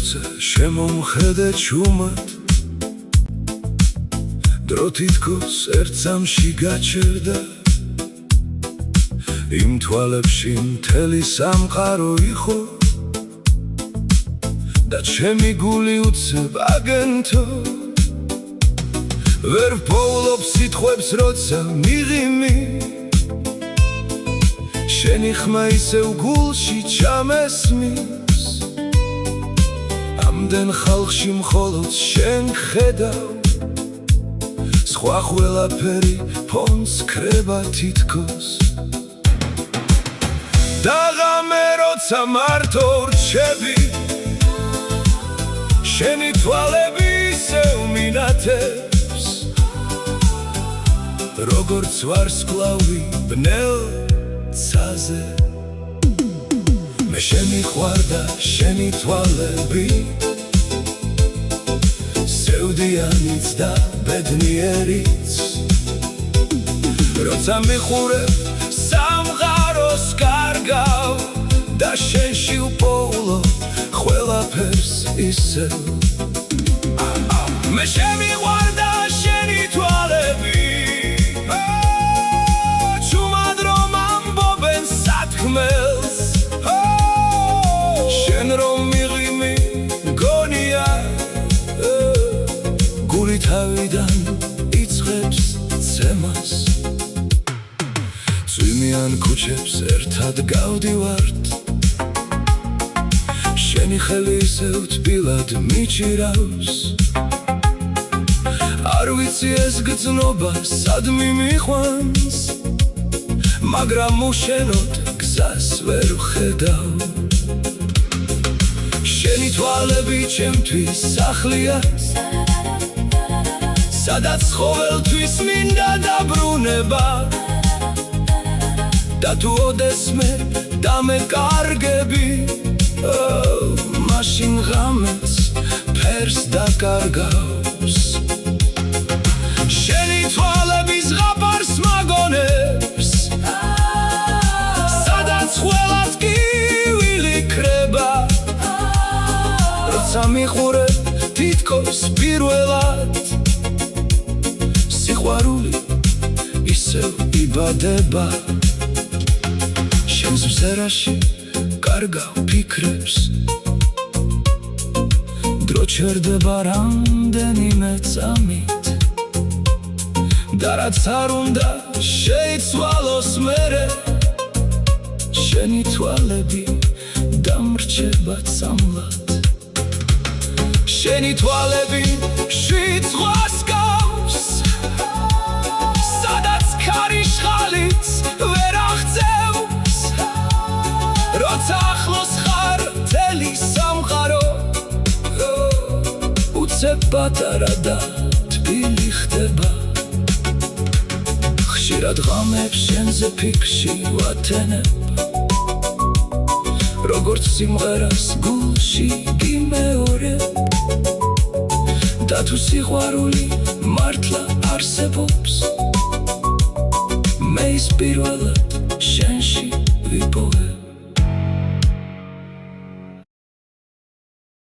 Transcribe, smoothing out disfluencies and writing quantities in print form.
როცა შემომხედე ჩუმად დრო თითქოს ერთ წამში გაჩერდა იმ თვალებში მთელი სამყარო იყო და ჩემი გული უცებ აგენთო ვერ ვპოულობ სიტყვებს როცა მიღიმი შენი ხმა ისევ გულში ჩამესმის ამდენ ხალხში მხოლოდ შენ ხედავ სხვა ყველაფერი ფონს ქრება თითქოს და ღამე როცა მარტო რჩები შენი თვალები ისევ მინათებს როგორც ვარსკვლავი ბნელ ცაზე მე შემიყვარდა შენი თვალები სევდიანიც და ბედნიერიც როცა მიხურებ სამყაროს კარგავ და შენში ვპოულობ ყველაფერს ისევ მე შემიყვარდა შენი თვალები ჩუმად რომ ამბობენ სათქმელს შენ რომ მიღიმი გონია გული თავიდან იწყებს ცემას წვიმიან ქუჩებს ერთად გავდივართ შენი ხელი ისევ თბილად მიჭირავს არ ვიცი ეს გრძნობა სად მიმიყვანს მაგრამ უშენოდ გზას ვერ ვხედავ შენი თვალები ჩემთვის სახლია სადაც ყოველთვის მინდა დაბრუნება და თუ ოდესმე დამეკარგები მაშინ ღამეს ფერს დაკარგავს შენი თვალების ზღაპარს მაგონებს სადაც ყველად კივილი ქრება როცა მიხურებ თითქოს პირველად სიყვარული ისევ იბადება შენს მზერაში კარგავ ფიქრებს დრო ჩერდება რამდენიმე წამით და რაც არ უნდა შეიცვალოს მერე შენი თვალები დამრჩება წამლად შენი თვალები შვიდ ზღვას გავს სადაც ქარიშხალიც ვერ აღწევს როცა ახლოს ხარ მთელი სამყარო უცებ პატარა და თბილი ხდება ხშირად ღამებს შენზე ფიქრში ვათენებ როგორც სიმღერას გულში გიმეორებ და თუ სიყვარული მართლა არსებობს მე ის პირველად შენში ვიპოვებ